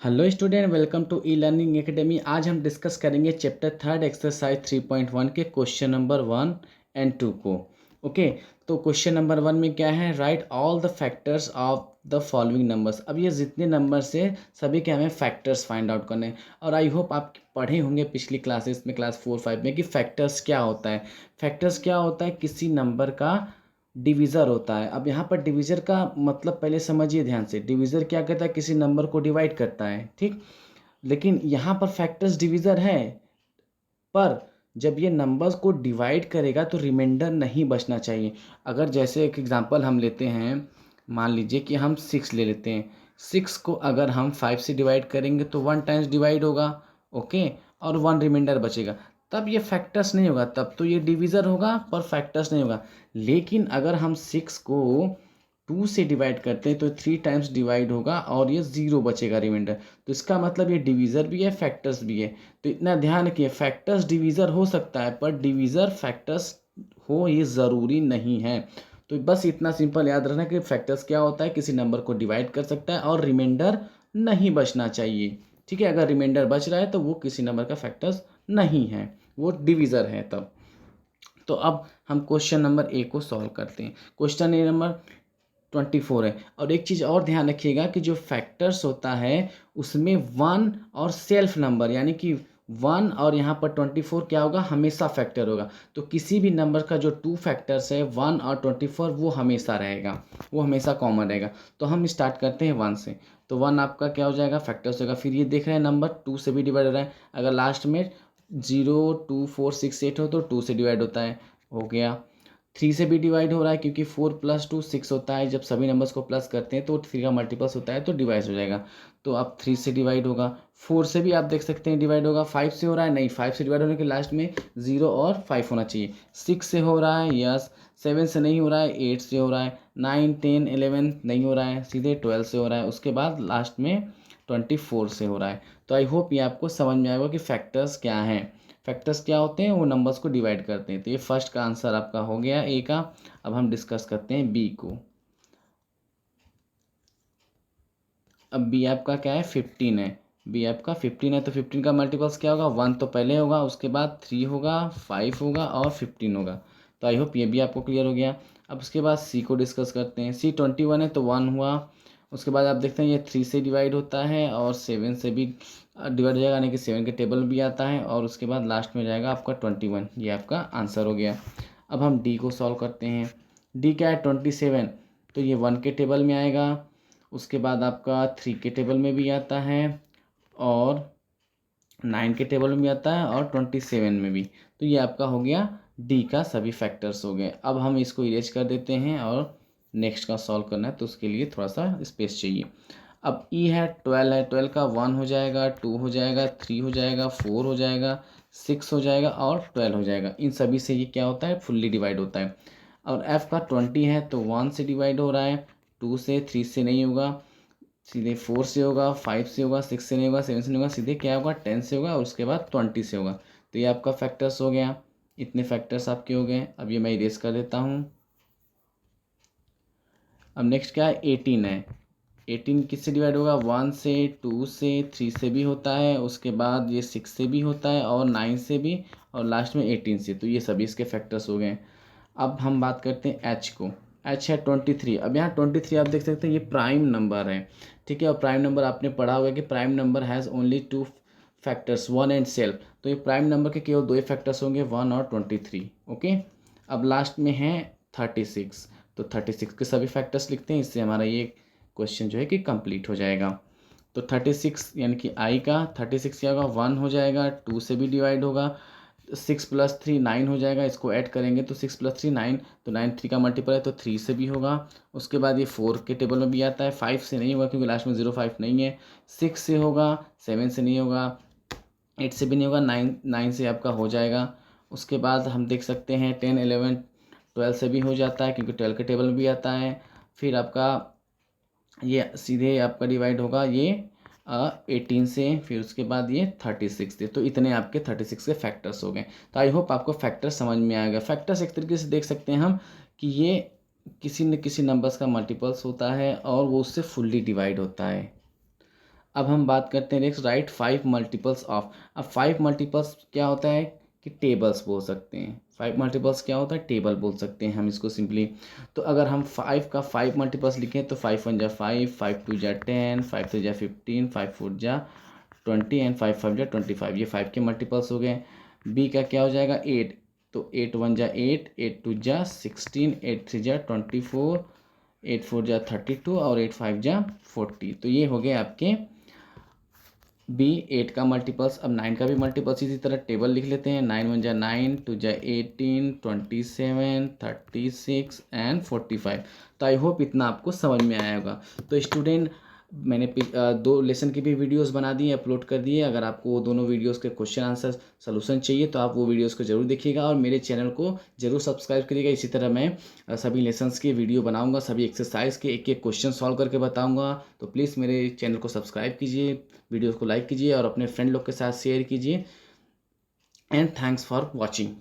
Hello student, welcome to E learning academy. आज हम discuss करेंगे चैप्टर थर्ड एक्सरसाइज 3.1 के क्वेश्चन नंबर 1 और 2 को। ओके, तो क्वेश्चन नंबर 1 में क्या है? Right all the factors of the following numbers. अब ये जितने नंबर्स है सभी के हमें फैक्टर्स फाइंड आउट करने हैं। और आई होप आप पढ़े होंगे पिछली क्लासेस में, क्लास 4-5 में, कि फैक्टर्स क्या होता है। फैक्टर्स क्या होता है? किसी नंबर का डिवीज़र होता है। अब यहाँ पर डिवीज़र का मतलब पहले समझिए ध्यान से। डिवीज़र क्या करता है? किसी नंबर को डिवाइड करता है, ठीक। लेकिन यहाँ पर फैक्टर्स डिवीज़र है, पर जब ये नंबर्स को डिवाइड करेगा तो रिमाइंडर नहीं बचना चाहिए। अगर जैसे एक एग्जांपल हम लेते हैं, मान लीजिए कि हम 6 ले लेते हैं। 6 को अगर हम 5 से डिवाइड करेंगे तो 1 टाइम्स डिवाइड होगा, ओके, और 1 रिमाइंडर बचेगा। तब ये फैक्टर्स नहीं होगा, तब तो ये डिवीज़र होगा पर फैक्टर्स नहीं होगा। लेकिन अगर हम 6 को 2 से डिवाइड करते हैं तो 3 टाइम्स डिवाइड होगा और ये 0 बचेगा रिमाइंडर। तो इसका मतलब ये डिवीज़र भी है, फैक्टर्स भी है। तो इतना ध्यान रखिए, फैक्टर्स डिवीज़र हो सकता है पर डिवीज़र फैक्टर्स हो ये ज़रूरी नहीं है। तो बस इतना सिंपल याद रखना कि फैक्टर्स क्या होता है? किसी नंबर को डिवाइड कर सकता है और रिमाइंडर नहीं बचना चाहिए, ठीक है। अगर रिमाइंडर बच रहा है तो वो किसी नंबर का फैक्टर्स नहीं है, वो डिवीज़र है तब। तो अब हम क्वेश्चन नंबर ए को सॉल्व करते हैं। क्वेश्चन ए नंबर 24 है। और एक चीज़ और ध्यान रखिएगा कि जो फैक्टर्स होता है उसमें 1 और सेल्फ नंबर, यानी कि 1 और यहाँ पर 24 क्या होगा? हमेशा फैक्टर होगा। तो किसी भी नंबर का जो 2 फैक्टर्स है 1 और 24 वो हमेशा रहेगा, वो हमेशा कॉमन रहेगा। तो हम स्टार्ट करते हैं 1 से। तो 1 आपका क्या हो जाएगा? फैक्टर्स होगा। फिर ये देख रहे हैं नंबर 2 से भी डिवाइड हो रहा है। अगर लास्ट में 0 2 4 6 8 हो तो 2 से डिवाइड होता है, हो गया। 3 से भी डिवाइड हो रहा है क्योंकि 4 + 2 6 होता है। जब सभी नंबर्स को प्लस करते हैं तो 3 का मल्टीपल्स होता है तो डिवाइड हो जाएगा। तो अब 3 से डिवाइड होगा। 4 से भी आप देख सकते हैं डिवाइड होगा। 5 से हो रहा है? नहीं, 5 से डिवाइड होने के लास्ट में 0 और 5 होना चाहिए। 6 से हो रहा है? यस। 7 से नहीं हो रहा है? 8 से हो रहा है। 9 10 11 नहीं हो रहा है, सीधे 12 से हो रहा है। उसके बाद लास्ट में 24 से हो रहा है। तो आई होप ये आपको समझ में आएगा कि फैक्टर्स क्या हैं। फैक्टर्स क्या होते हैं? वो नंबर्स को डिवाइड करते हैं। तो ये फर्स्ट का आंसर आपका हो गया ए का। अब हम डिस्कस करते हैं बी को। अब बी आपका क्या है? 15 है। बी आपका 15 है तो 15 का मल्टीपल्स क्या होगा? 1 तो पहले होगा, उसके बाद 3 होगा, 5 होगा और 15 होगा। तो आई होप ये भी आपको क्लियर हो गया। अब उसके बाद सी को डिस्कस करते हैं। सी 21 है तो 1 हुआ। उसके बाद आप देखते हैं ये 3 से डिवाइड होता है और 7 से भी डिवाइड हो जाएगा, यानी कि 7 के टेबल में भी आता है। और उसके बाद लास्ट में जाएगा आपका 21। ये आपका आंसर हो गया। अब हम डी को सॉल्व करते हैं। डी क्या है? 27। तो ये 1 के टेबल में आएगा, उसके बाद आपका 3 के टेबल में भी आता है और 9 के टेबल में भी आता है और 27 में भी। तो ये आपका हो गया डी का सभी फैक्टर्स हो गए। अब हम इसको इरेज कर देते हैं और नेक्स्ट का सॉल्व करना है तो उसके लिए थोड़ा सा स्पेस चाहिए। अब ई है 12 है। 12 का 1 हो जाएगा, 2 हो जाएगा, 3 हो जाएगा, 4 हो जाएगा, 6 हो जाएगा और 12 हो जाएगा। इन सभी से ये क्या होता है? फुल्ली डिवाइड होता है। और एफ का 20 है तो 1 से डिवाइड हो रहा है, 2 से, 3 से नहीं होगा, सीधे 4 से होगा, 5 से होगा, 6 से नहीं होगा, 7 से नहीं होगा, सीधे क्या होगा? 10 से होगा और उसके बाद 20 से होगा। तो ये आपका फैक्टर्स हो गया। इतने फैक्टर्स आपके हो गए। अब ये मैं इरेज कर देता हूँ। अब नेक्स्ट क्या है? 18 है। 18 किससे डिवाइड होगा? 1 से, 2 से, 3 से भी होता है, उसके बाद ये 6 से भी होता है और 9 से भी, और लास्ट में 18 से। तो ये सभी इसके फैक्टर्स हो गए। अब हम बात करते हैं एच को। एच है 23। अब यहाँ 23 आप देख सकते हैं ये प्राइम नंबर है, ठीक है। और प्राइम नंबर आपने पढ़ा होगा कि prime number has only 2 factors, 1 and self. तो ये प्राइम नंबर के केवल 2 ही फैक्टर्स होंगे, 1 और 23, ओके। अब लास्ट में है 36। तो 36 के सभी फैक्टर्स लिखते हैं, इससे हमारा ये क्वेश्चन जो है कि कंप्लीट हो जाएगा। तो 36 यानी कि आई का 36 क्या होगा? 1 हो जाएगा, 2 से भी डिवाइड होगा, 6 + 3 9 हो जाएगा। इसको ऐड करेंगे तो 6 + 3 9, तो 9 3 का मल्टीपल है तो 3 से भी होगा। उसके बाद ये 4 के टेबल में भी आता है। 5 से नहीं होगा क्योंकि लास्ट में 0 5 नहीं है। 6 से होगा, 7 से नहीं होगा, 8 से भी नहीं होगा, 9 से आपका हो जाएगा। उसके बाद हम देख सकते हैं 10 11 12 से भी हो जाता है क्योंकि 12 के टेबल में भी आता है। फिर आपका ये सीधे आपका डिवाइड होगा ये 18 से, फिर उसके बाद ये 36 से। तो इतने आपके 36 के फैक्टर्स हो गए। तो आई होप आपको फैक्टर समझ में आएगा। फैक्टर्स एक तरीके से देख सकते हैं हम कि ये किसी न किसी नंबर्स का मल्टीपल्स होता है और वो उससे फुल्ली डिवाइड होता है। अब हम बात करते हैं नेक्स्ट, राइट 5 मल्टीपल्स ऑफ। अब 5 मल्टीपल्स क्या होता है कि टेबल्स बोल सकते हैं। 5 मल्टीपल्स क्या होता है, टेबल बोल सकते हैं हम इसको सिंपली। तो अगर हम 5 का 5 मल्टीपल्स लिखें तो 5 1 जा 5, 5 2 जा 10, 5 3 जा 15, 5 4 जा 20 एंड 5 5 जा 25। ये 5 के मल्टीपल्स हो गए। बी का क्या हो जाएगा 8, तो 8 1 जा 8, 8 2 जा 16, 8 3 जा 24, 8 4 जा 32 और 8 5 जा 40। तो ये हो गए आपके बी 8 का मल्टीपल्स। अब 9 का भी मल्टीपल्स इसी तरह टेबल लिख लेते हैं। 9 1 जा 9, 2 जा 18, 27, 36 एंड 45। तो आई होप इतना आपको समझ में आया होगा। तो स्टूडेंट, मैंने 2 लेसन की भी वीडियोस बना दी अपलोड कर दिए। अगर आपको वो दोनों वीडियोस के क्वेश्चन आंसर सलूशन चाहिए तो आप वो वीडियोस को जरूर देखिएगा और मेरे चैनल को जरूर सब्सक्राइब करिएगा। इसी तरह मैं सभी लेसन्स की वीडियो बनाऊंगा, सभी एक्सरसाइज के एक एक क्वेश्चन सॉल्व करके बताऊंगा। तो प्लीज़ मेरे चैनल को सब्सक्राइब कीजिए, वीडियोस को लाइक कीजिए और अपने फ्रेंड लोग के साथ शेयर कीजिए। And thanks for watching.